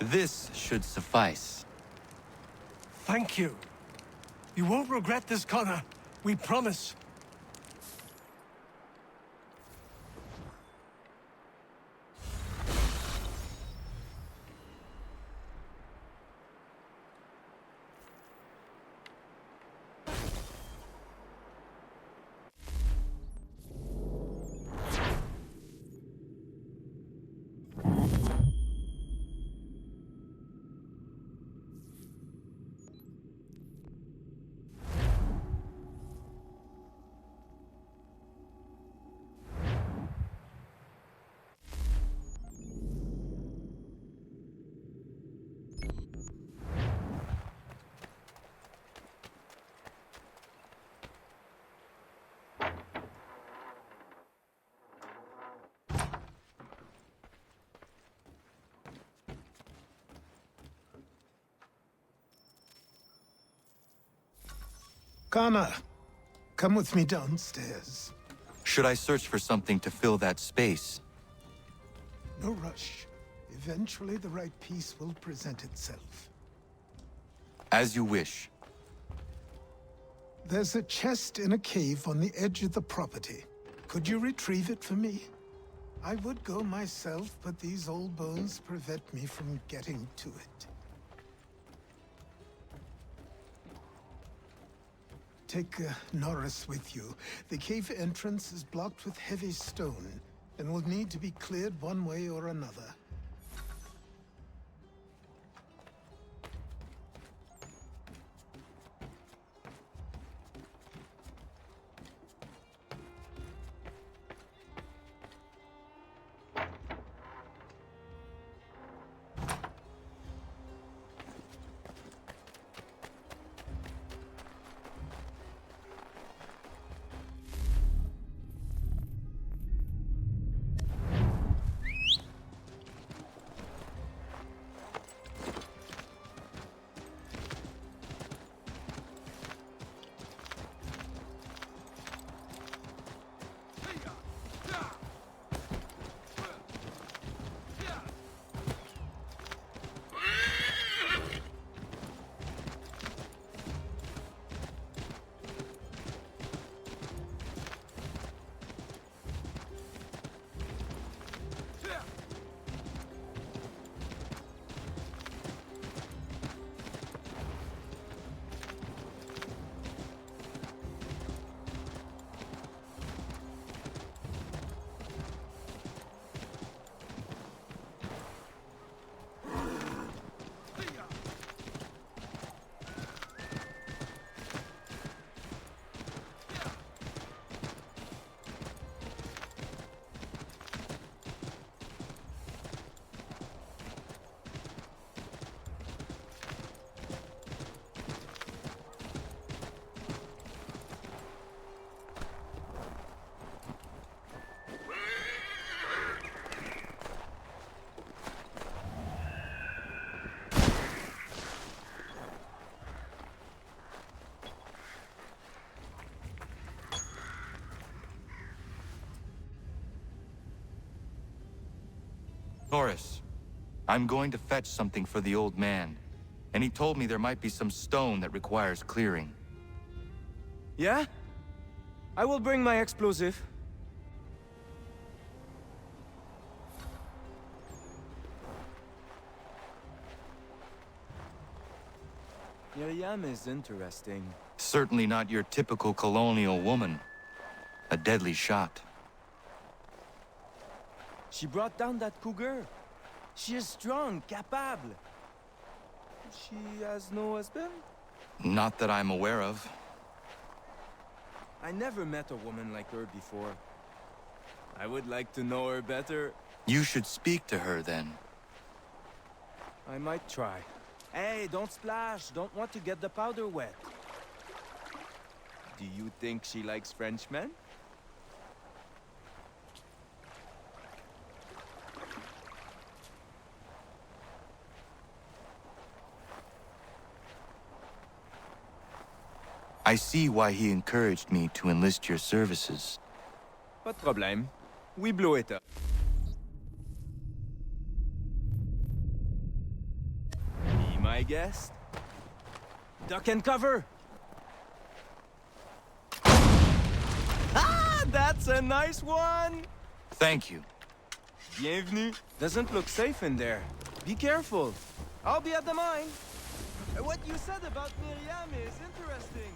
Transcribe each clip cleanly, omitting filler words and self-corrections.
This should suffice. Thank you. You won't regret this, Connor. We promise. Connor, come with me downstairs. Should I search for something to fill that space? No rush. Eventually, the right piece will present itself. As you wish. There's a chest in a cave on the edge of the property. Could you retrieve it for me? I would go myself, but these old bones prevent me from getting to it. Take Norris with you. The cave entrance is blocked with heavy stone, and will need to be cleared one way or another. Norris, I'm going to fetch something for the old man. And he told me there might be some stone that requires clearing. Yeah? I will bring my explosive. Miriam is interesting. Certainly not your typical colonial woman. A deadly shot. She brought down that cougar. She is strong, capable. She has no husband? Not that I'm aware of. I never met a woman like her before. I would like to know her better. You should speak to her then. I might try. Hey, don't splash. Don't want to get the powder wet. Do you think she likes Frenchmen? I see why he encouraged me to enlist your services. Pas de problème. We blow it up. guest. Duck and cover! Ah, that's a nice one! Thank you. Bienvenue. Doesn't look safe in there. Be careful. I'll be at the mine. What you said about Miriam is interesting.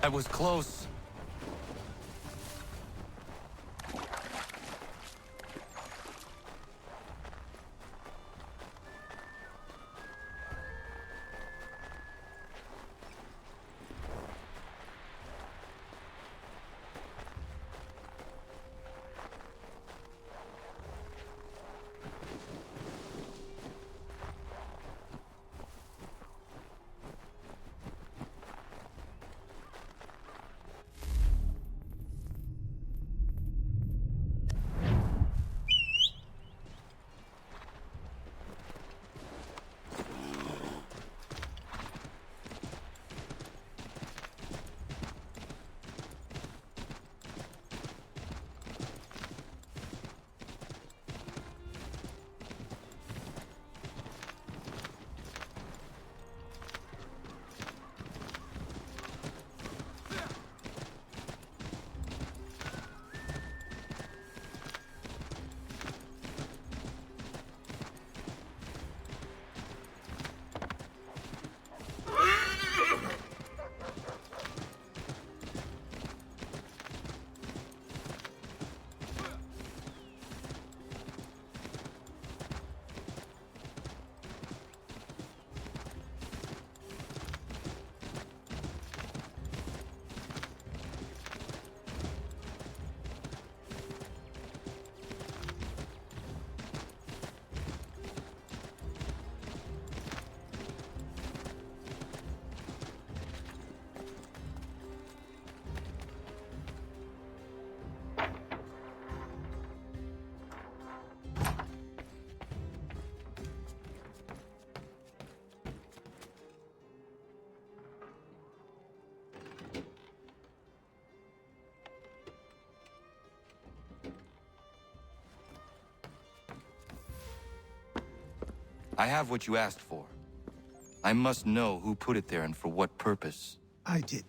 That was close. I have what you asked for. I must know who put it there and for what purpose. I did.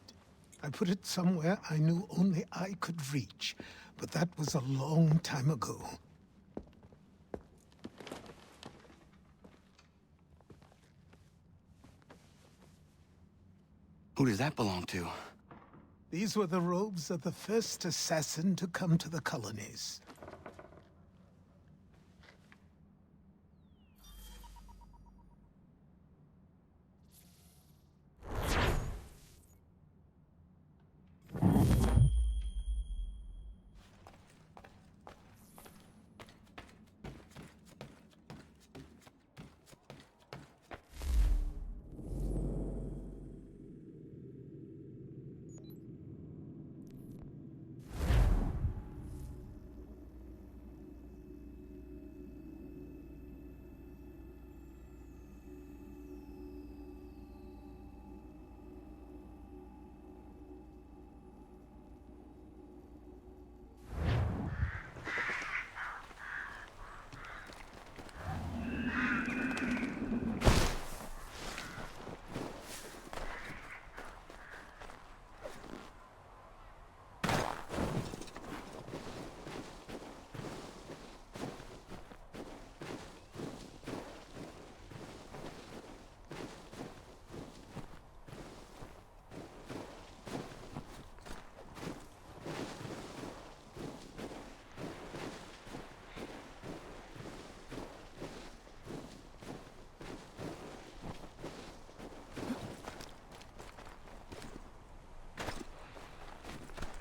I put it somewhere I knew only I could reach, but that was a long time ago. Who does that belong to? These were the robes of the first assassin to come to the colonies.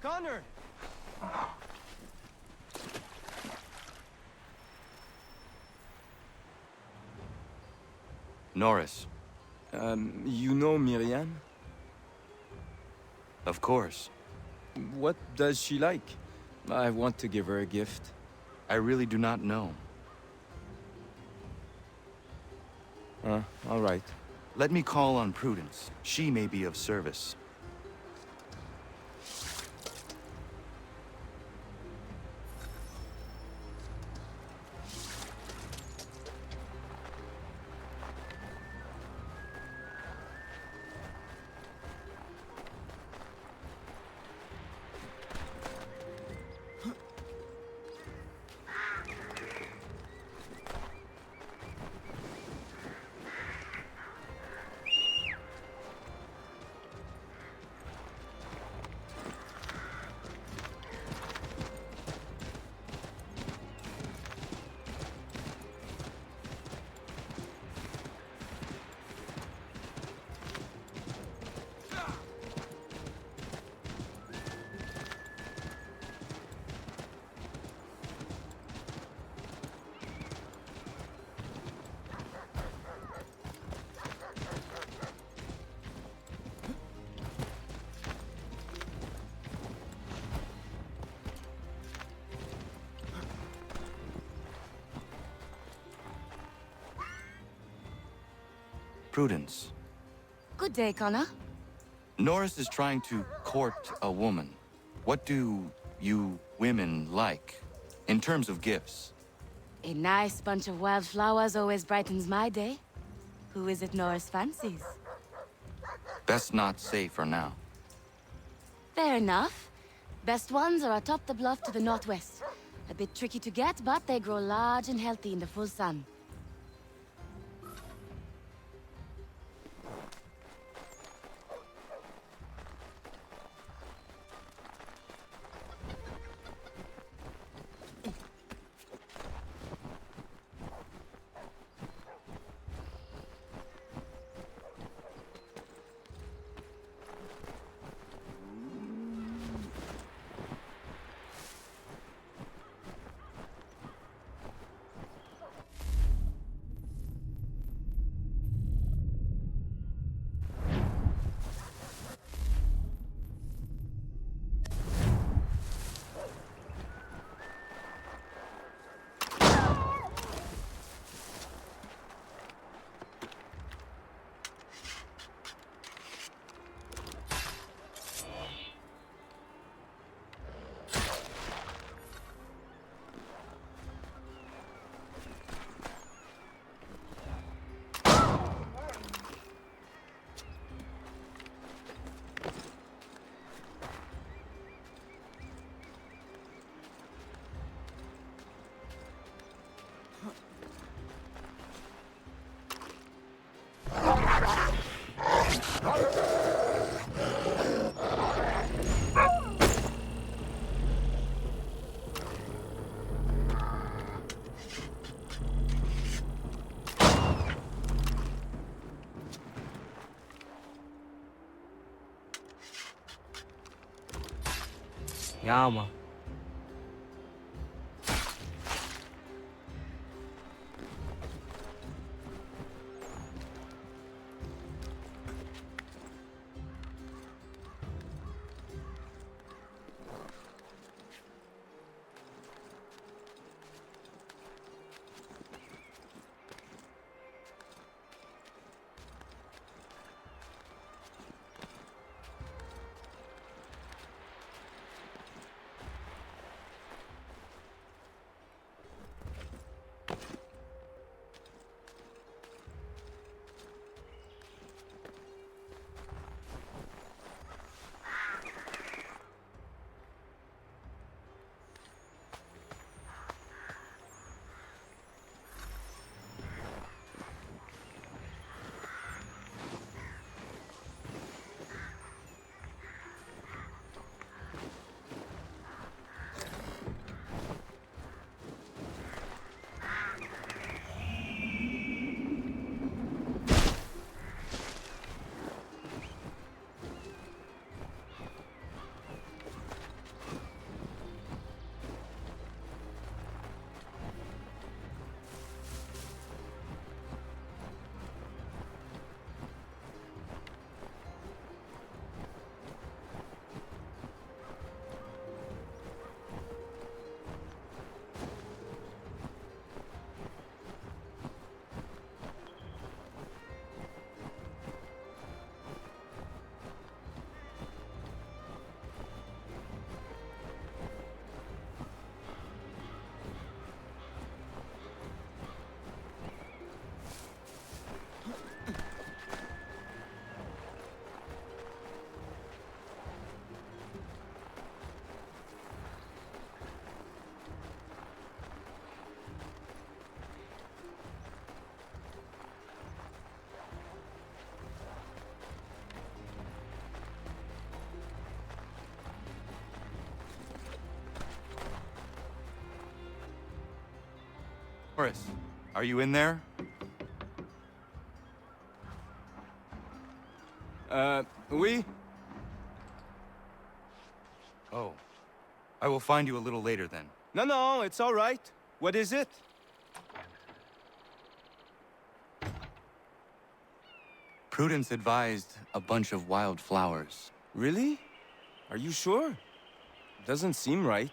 Connor! Norris. You know Miriam? Of course. What does she like? I want to give her a gift. I really do not know. All right. Let me call on Prudence. She may be of service. Prudence. Good day, Connor. Norris is trying to court a woman. What do you women like, in terms of gifts? A nice bunch of wildflowers always brightens my day. Who is it Norris fancies? Best not say for now. Fair enough. Best ones are atop the bluff to the northwest. A bit tricky to get, but they grow large and healthy in the full sun. Yeah, man. Horace, are you in there? Oui? Oh. I will find you a little later then. No, it's all right. What is it? Prudence advised a bunch of wild flowers. Really? Are you sure? Doesn't seem right.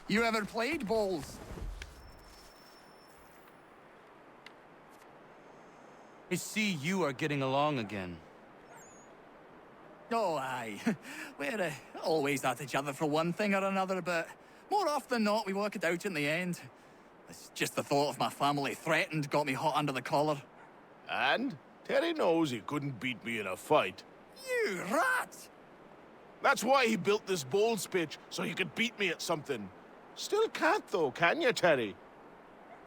You ever played bowls? I see you are getting along again. Oh, aye. We're always at each other for one thing or another, but more often than not, we work it out in the end. It's just the thought of my family threatened got me hot under the collar. And Terry knows he couldn't beat me in a fight. You rat! That's why he built this bowls pitch, so he could beat me at something. Still can't though, can you, Terry?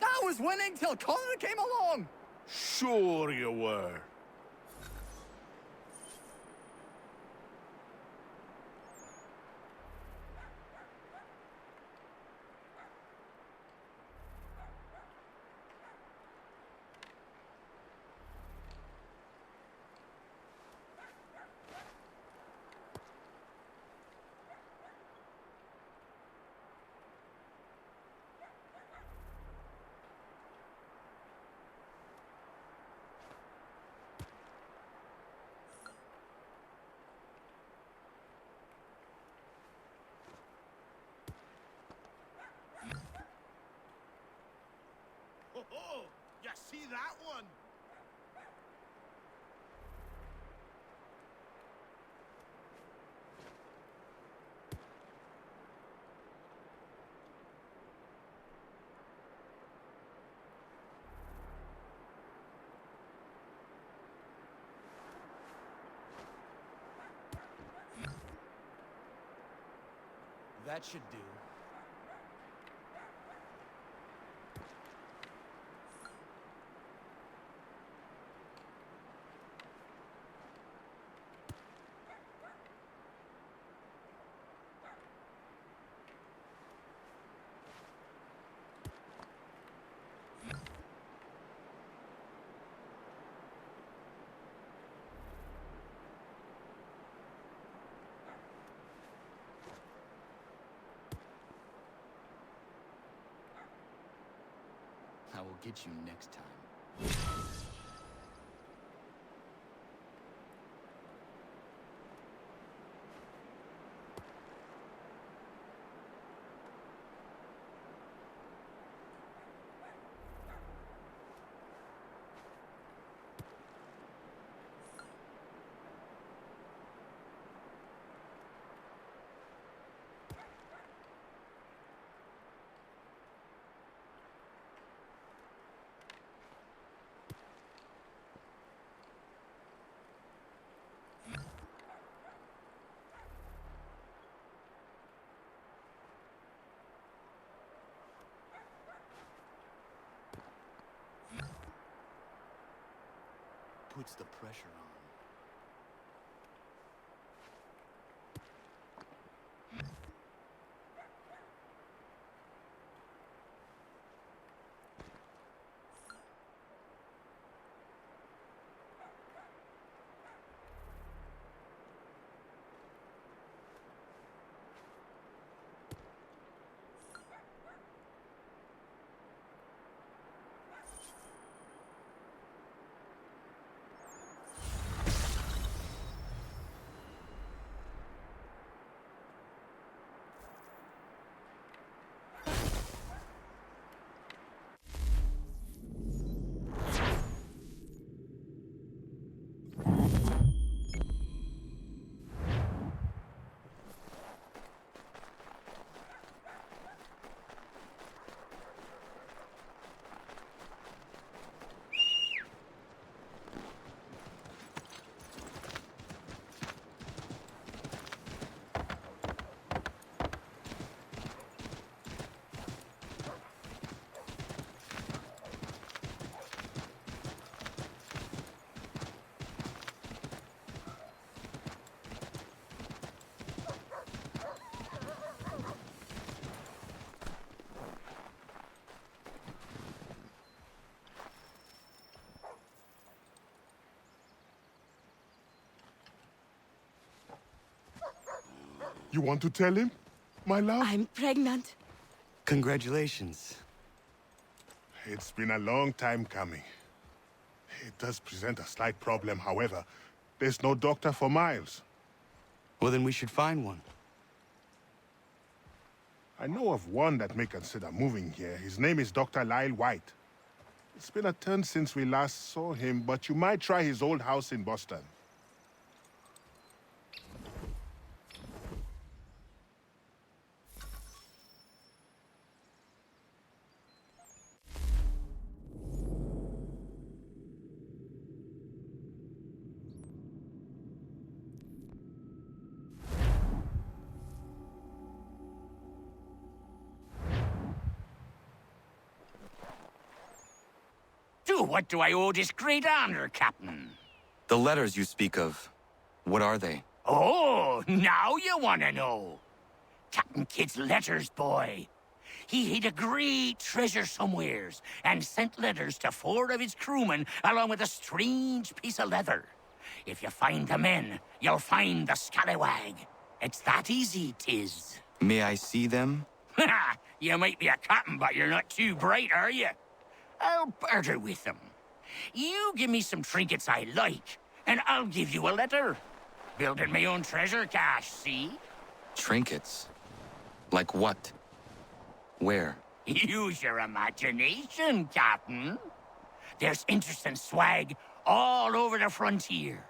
I was winning till Connor came along! Sure you were. Oh, you see that one? That should do. I will get you next time. Puts the pressure on. You want to tell him, my love? I'm pregnant. Congratulations. It's been a long time coming. It does present a slight problem, however. There's no doctor for Miles. Well, then we should find one. I know of one that may consider moving here. His name is Dr. Lyle White. It's been a turn since we last saw him, but you might try his old house in Boston. what do I owe this great honor, Captain? The letters you speak of, what are they? Oh, now you want to know. Captain Kidd's letters, boy. He hid a great treasure somewheres and sent letters to 4 of his crewmen along with a strange piece of leather. If you find the men, you'll find the scallywag. It's that easy, 'tis. May I see them? You might be a captain, but you're not too bright, are you? I'll barter with them. You give me some trinkets I like, and I'll give you a letter. Building my own treasure cache, see? Trinkets? Like what? Where? Use your imagination, Captain. There's interesting swag all over the frontier.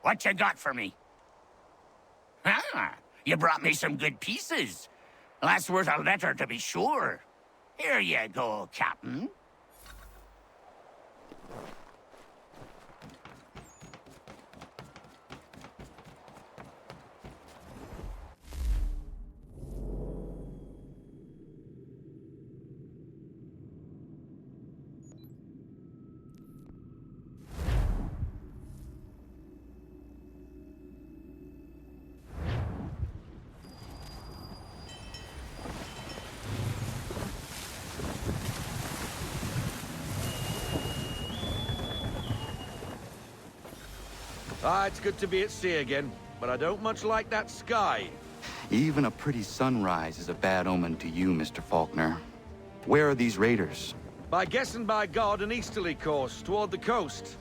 What you got for me? Ah, you brought me some good pieces. That's worth a letter to be sure. Here you go, Captain. It's good to be at sea again, but I don't much like that sky. Even a pretty sunrise is a bad omen to you, Mr. Faulkner. Where are these raiders? By guess and by God, an easterly course toward the coast.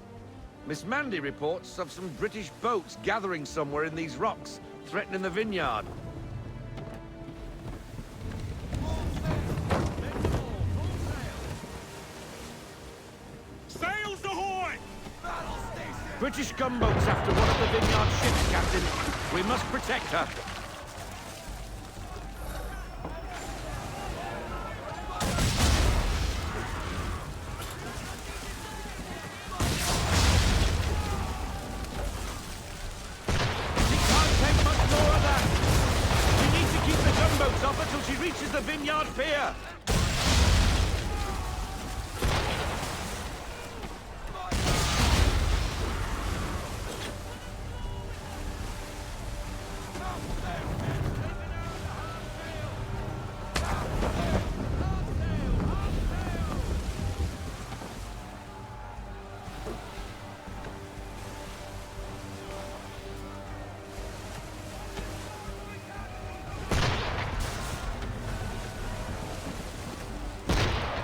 Miss Mandy reports of some British boats gathering somewhere in these rocks, threatening the vineyard. Sails ahoy! British gunboats after one of the vineyard ships, Captain. We must protect her. We can't take much more of that. We need to keep the gunboats off until she reaches the vineyard pier.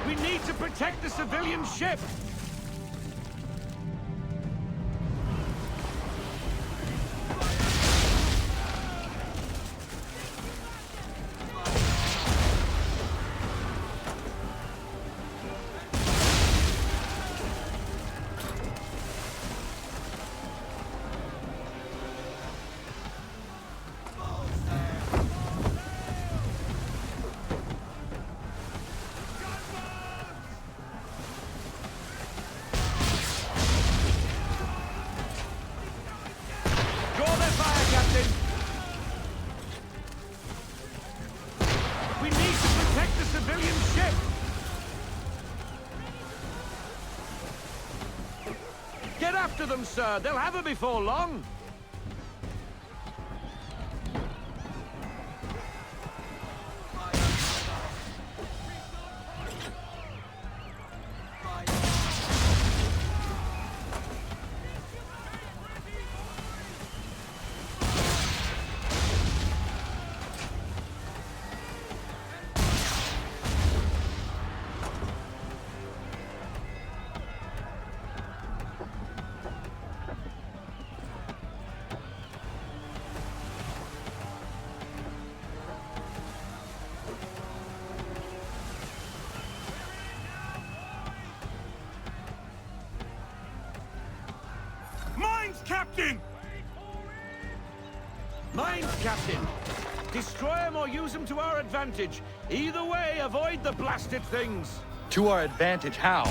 We need to protect the civilian ship! We need to protect the civilian ship! Get after them, sir! They'll have her before long! Mines, Captain! Mines, Captain! Destroy them or use them to our advantage. Either way, avoid the blasted things. To our advantage, how?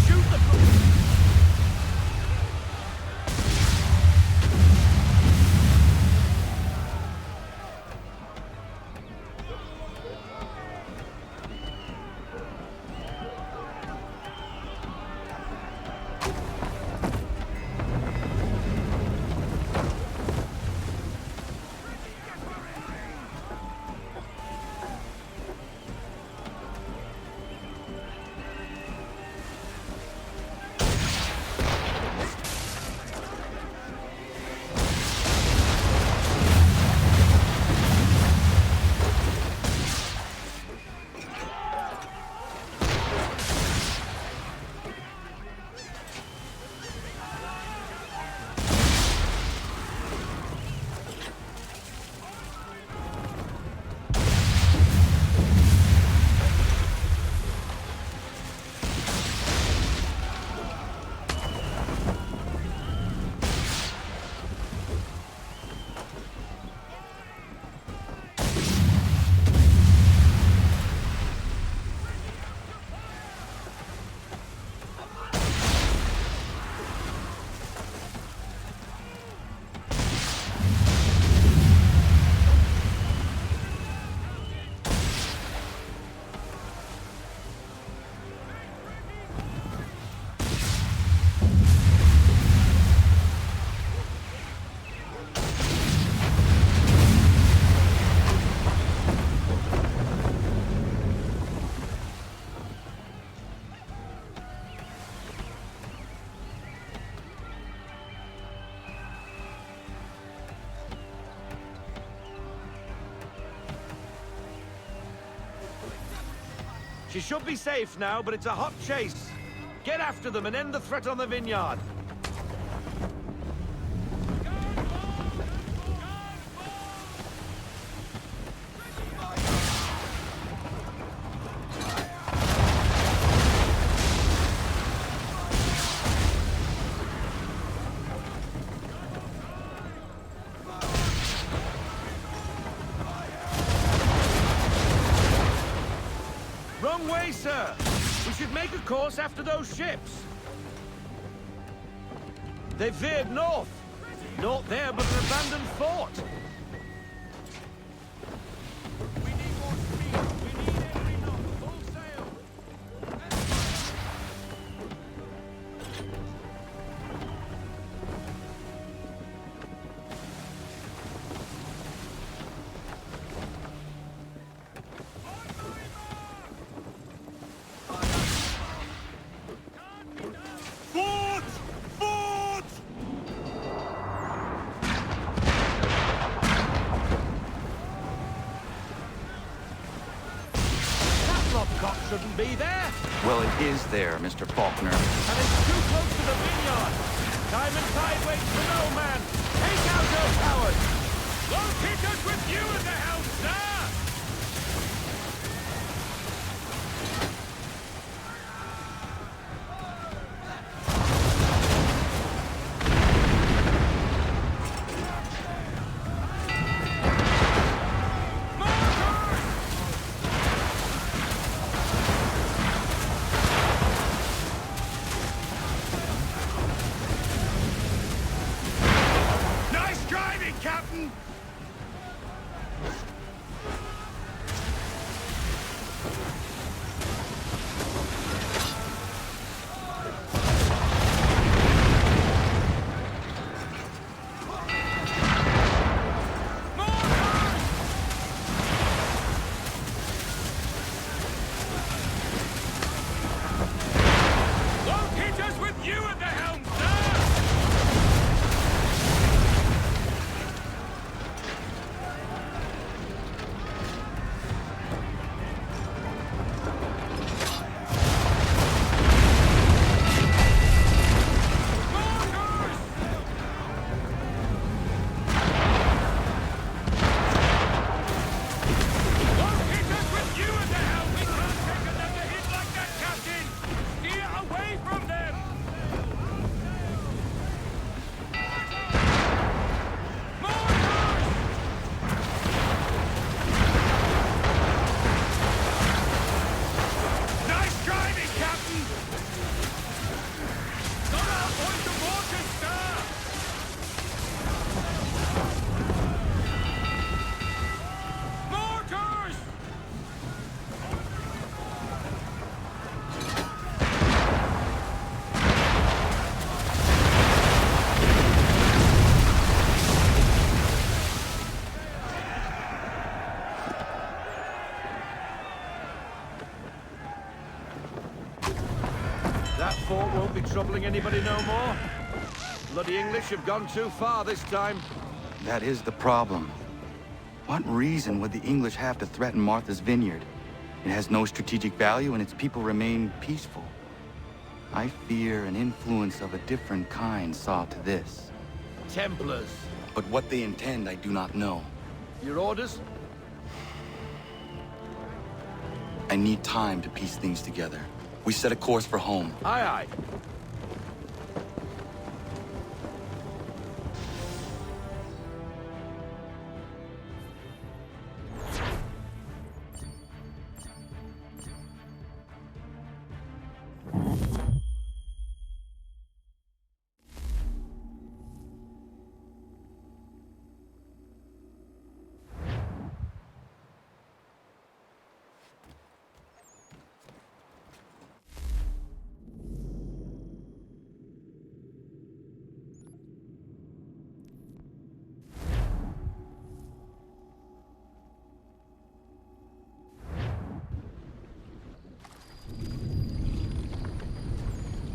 Shoot the... She should be safe now, but it's a hot chase. Get after them and end the threat on the vineyard. Wrong way, sir! We should make a course after those ships. They veered north. Naught there but an abandoned fort. We need more speed. We need every knot. Full sail. Fort! Fort! That lobcock shouldn't be there. Well, it is there, Mr. Faulkner. And it's too close to the vineyard. Time and tide waits for no man. Take out those cowards. We'll hit us with you in the helm, sir! Nice driving, Captain! Won't hit us with you at the helm, sir! Won't hit us with you at the helm! We can't take another hit like that, Captain! Steer away from them! Nice driving, Captain! Got our point of water, sir! Mortars! That fort won't be troubling anybody no more. Bloody English have gone too far this time. That is the problem. What reason would the English have to threaten Martha's Vineyard? It has no strategic value and its people remain peaceful. I fear an influence of a different kind saw to this. Templars. But what they intend, I do not know. Your orders? I need time to piece things together. We set a course for home. Aye, aye.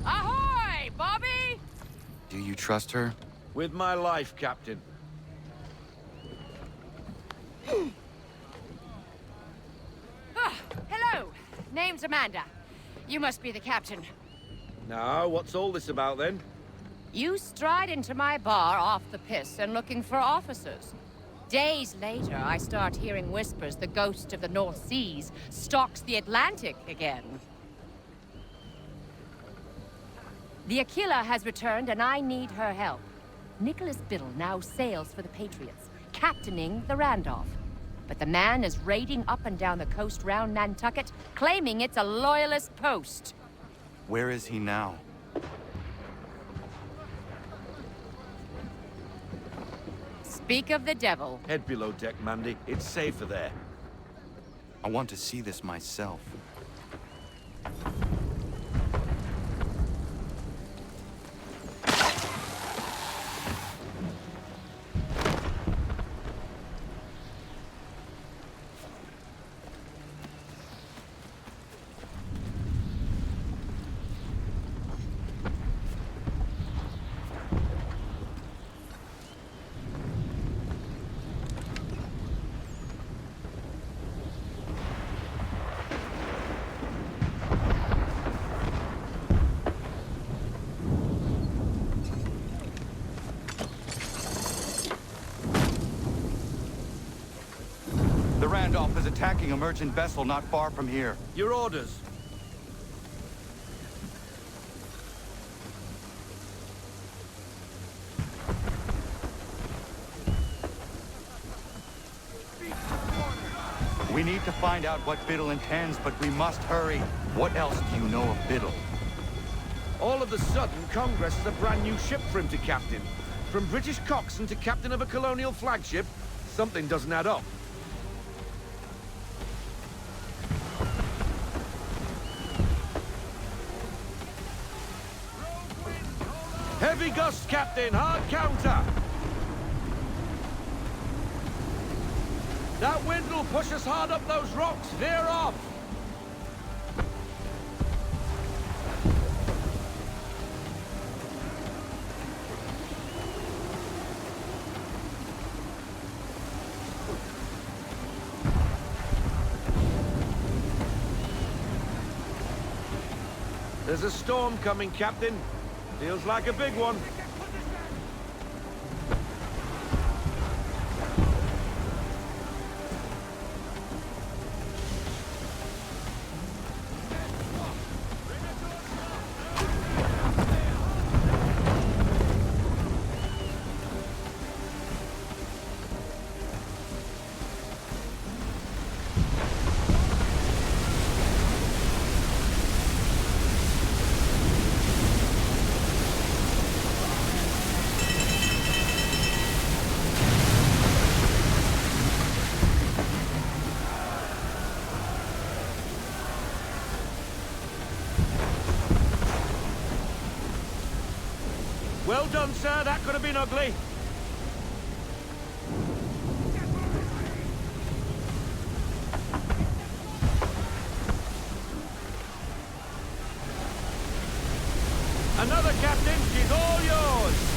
Ahoy, Bobby! Do you trust her? With my life, Captain. Hello. Name's Commander. You must be the captain. Now, what's all this about then? You stride into my bar off the piss and looking for officers. Days later, I start hearing whispers the ghost of the North Seas stalks the Atlantic again. The Aquila has returned and I need her help. Nicholas Biddle now sails for the Patriots, captaining the Randolph. But the man is raiding up and down the coast round Nantucket, claiming it's a loyalist post. Where is he now? Speak of the devil. Head below deck, Mandy. It's safer there. I want to see this myself. The Randolph is attacking a merchant vessel not far from here. Your orders. We need to find out what Biddle intends, but we must hurry. What else do you know of Biddle? All of a sudden, Congress has a brand new ship for him to captain. From British coxswain to captain of a colonial flagship, something doesn't add up. Heavy gust, Captain. Hard counter. That wind will push us hard up those rocks. Veer off. There's a storm coming, Captain. Feels like a big one. Well done, sir. That could have been ugly. Another, Captain. She's all yours.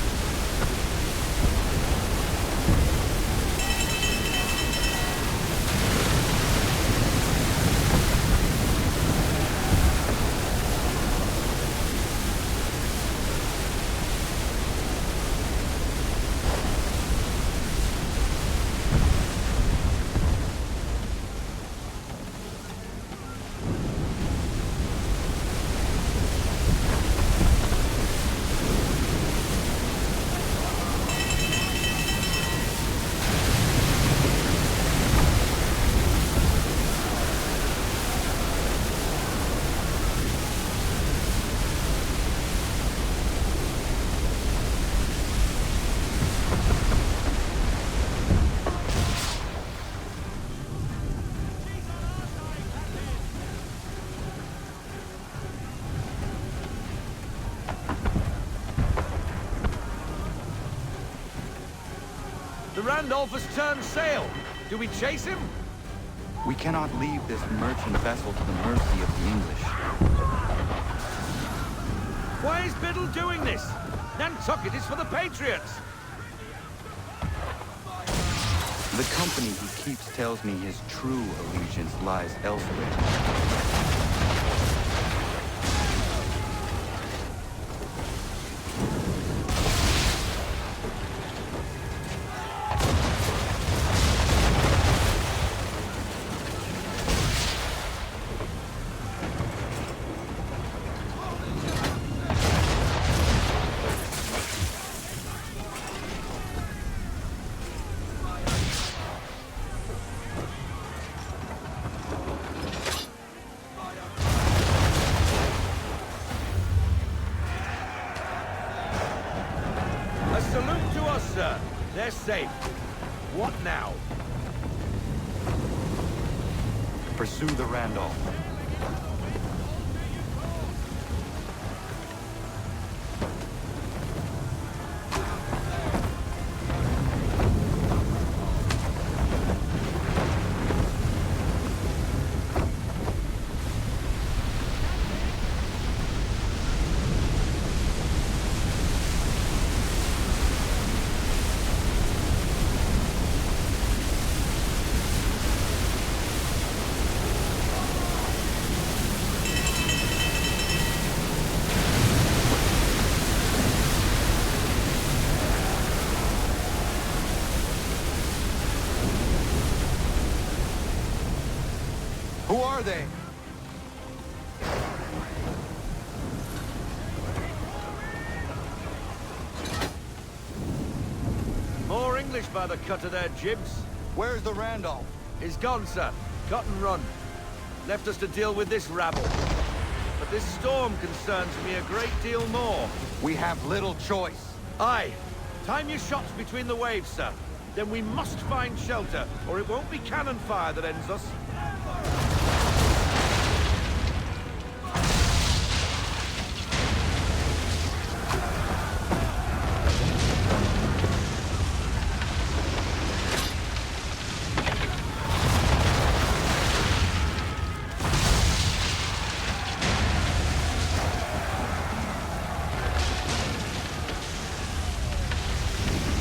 The Randolph has turned sail. Do we chase him? We cannot leave this merchant vessel to the mercy of the English. Why is Biddle doing this? Nantucket is for the Patriots. The company he keeps tells me his true allegiance lies elsewhere. safe. What now? Pursue the Randolph. Who are they? More English by the cut of their jibs. Where's the Randolph? He's gone, sir. Cut and run. Left us to deal with this rabble. But this storm concerns me a great deal more. We have little choice. Aye. Time your shots between the waves, sir. Then we must find shelter, or it won't be cannon fire that ends us.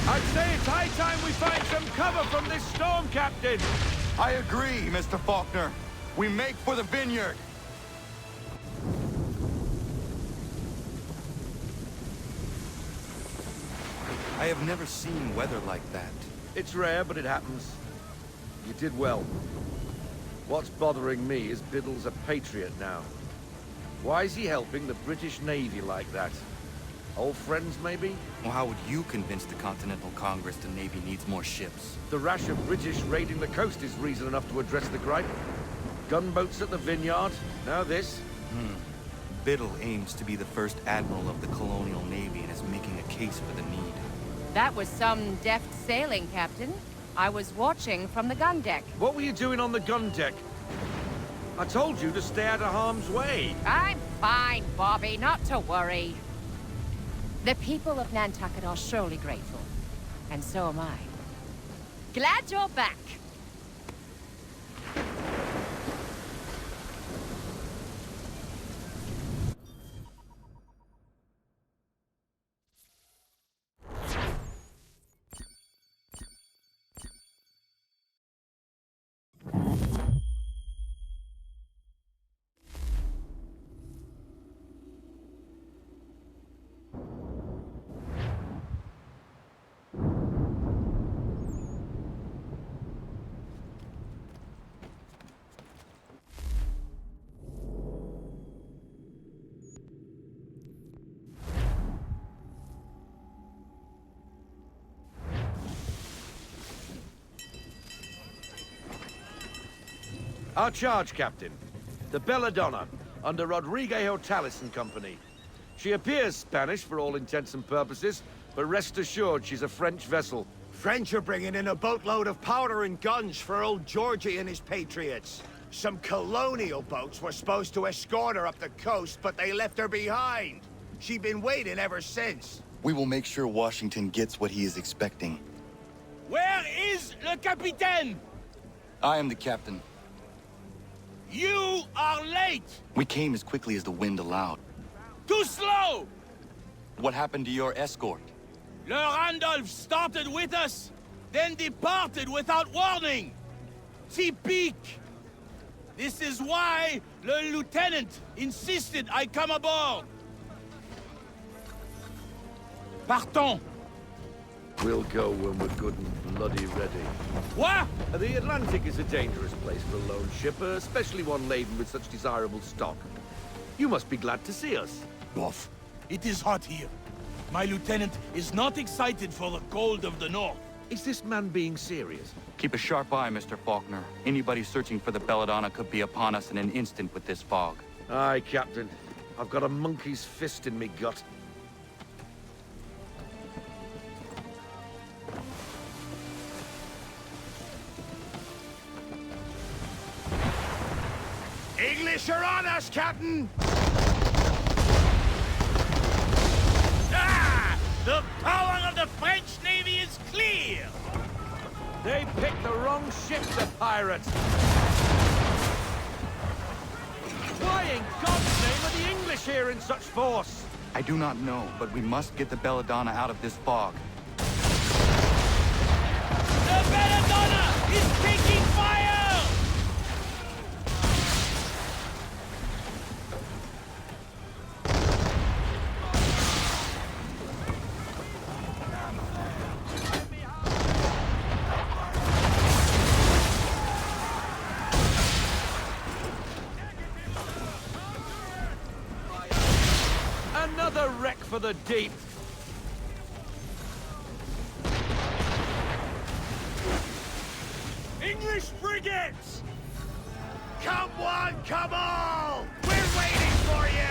I'd say it's high time we find some cover from this storm, Captain. I agree, Mr. Faulkner. We make for the vineyard. I have never seen weather like that. It's rare, but it happens. You did well. What's bothering me is Biddle's a patriot now. Why is he helping the British Navy like that? Old friends, maybe? Well, how would you convince the Continental Congress the Navy needs more ships? The rash of British raiding the coast is reason enough to address the gripe. Gunboats at the vineyard, now this. Biddle aims to be the first admiral of the colonial navy and is making a case for the need. That was some deft sailing, Captain. I was watching from the gun deck. What were you doing on the gun deck? I told you to stay out of harm's way. I'm fine, Bobby, not to worry. The people of Nantucket are surely grateful. And so am I. Glad you're back. Our charge, Captain. The Belladonna, under Rodriguez Hortalis and Company. She appears Spanish for all intents and purposes, but rest assured she's a French vessel. French are bringing in a boatload of powder and guns for old Georgie and his patriots. Some colonial boats were supposed to escort her up the coast, but they left her behind. She's been waiting ever since. We will make sure Washington gets what he is expecting. Where is le capitaine? I am the captain. You are late! We came as quickly as the wind allowed. Too slow! What happened to your escort? Le Randolph started with us, then departed without warning. Typique! This is why the lieutenant insisted I come aboard. Partons! We'll go when we're good and bloody ready. What? The Atlantic is a dangerous place for a lone ship, especially one laden with such desirable stock. You must be glad to see us. Boff, it is hot here. My lieutenant is not excited for the cold of the north. Is this man being serious? Keep a sharp eye, Mr. Faulkner. Anybody searching for the Belladonna could be upon us in an instant with this fog. Aye, Captain. I've got a monkey's fist in me gut. pressure on us, Captain! Ah! The power of the French Navy is clear! They picked the wrong ship, the pirates! Why in God's name are the English here in such force? I do not know, but we must get the Belladonna out of this fog. The Belladonna is taking fire! Another wreck for the deep! English frigates! Come one, come all! We're waiting for you!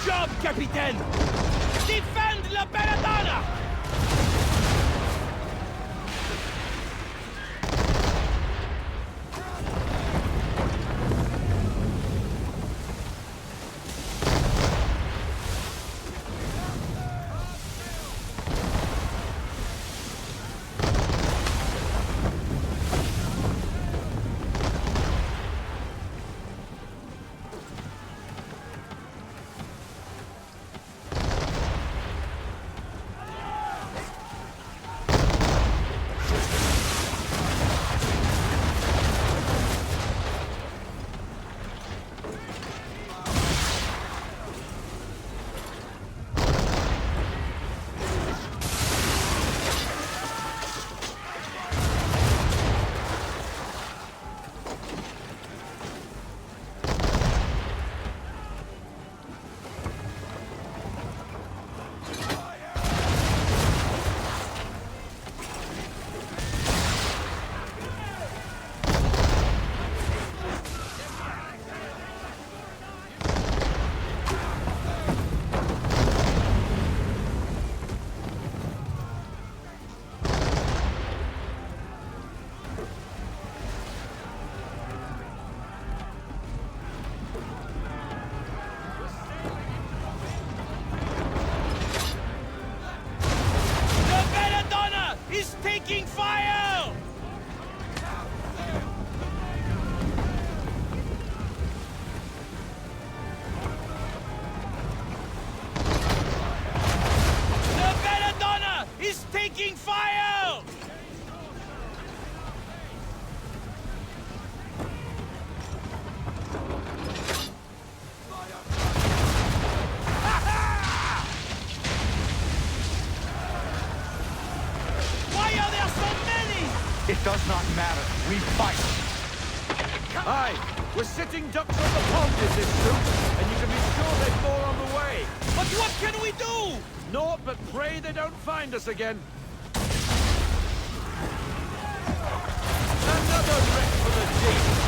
Job, Capitaine! Defend La Belladonna! Taking fire! The Belladonna is taking fire! It does not matter. We fight. Aye, we're sitting ducks on the pond in this suit, and you can be sure they're more on the way. But what can we do? Naught but pray they don't find us again. Another wreck for the deep.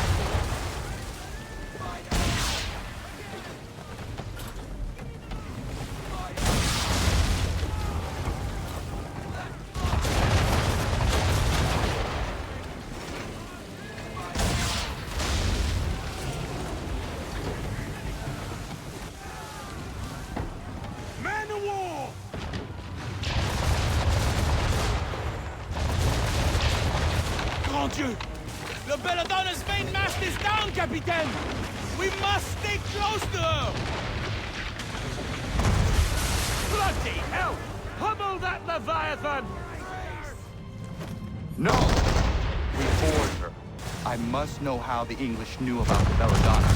Grand Dieu! Le Belladonna's mainmast is down, Capitaine! We must stay close to her! Bloody hell! Pummel that Leviathan! No! We board her. I must know how the English knew about the Belladonna.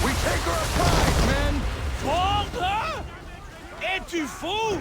We take her apart, men! Board her? Es-tu fou?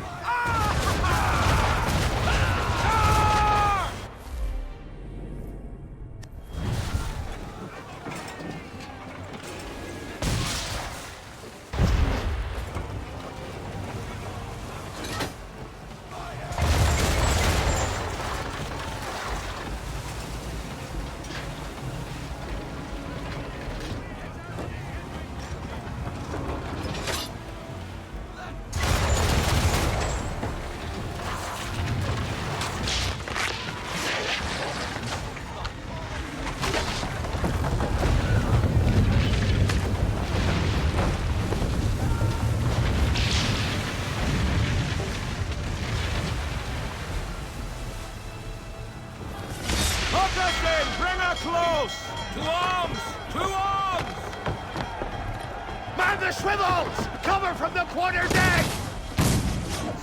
the swivels! Cover from the quarter deck!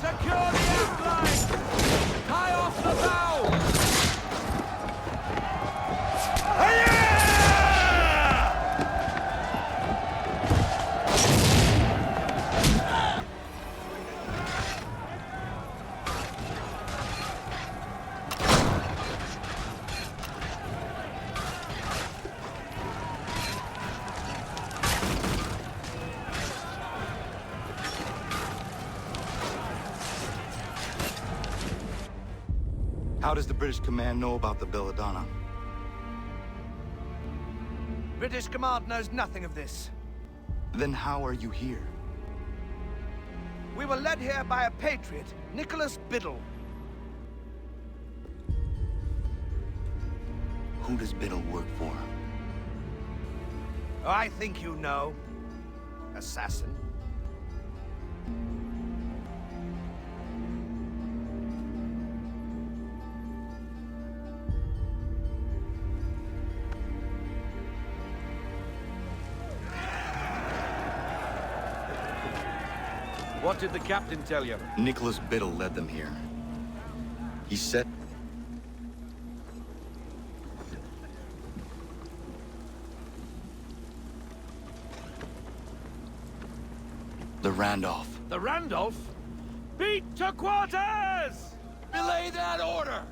Secure the aft line! Tie off the bow! How does the British command know about the Belladonna? British command knows nothing of this. Then how are you here? We were led here by a patriot, Nicholas Biddle. Who does Biddle work for? Oh, I think you know. Assassin. What did the captain tell you? Nicholas Biddle led them here. He said... The Randolph. The Randolph? Beat to quarters! Belay that order!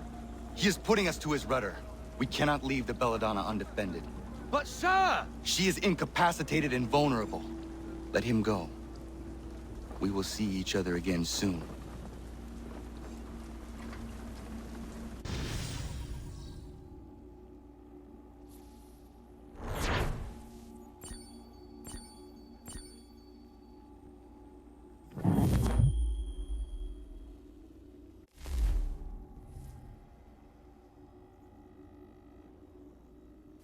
He is putting us to his rudder. We cannot leave the Belladonna undefended. But sir! She is incapacitated and vulnerable. Let him go. We will see each other again soon.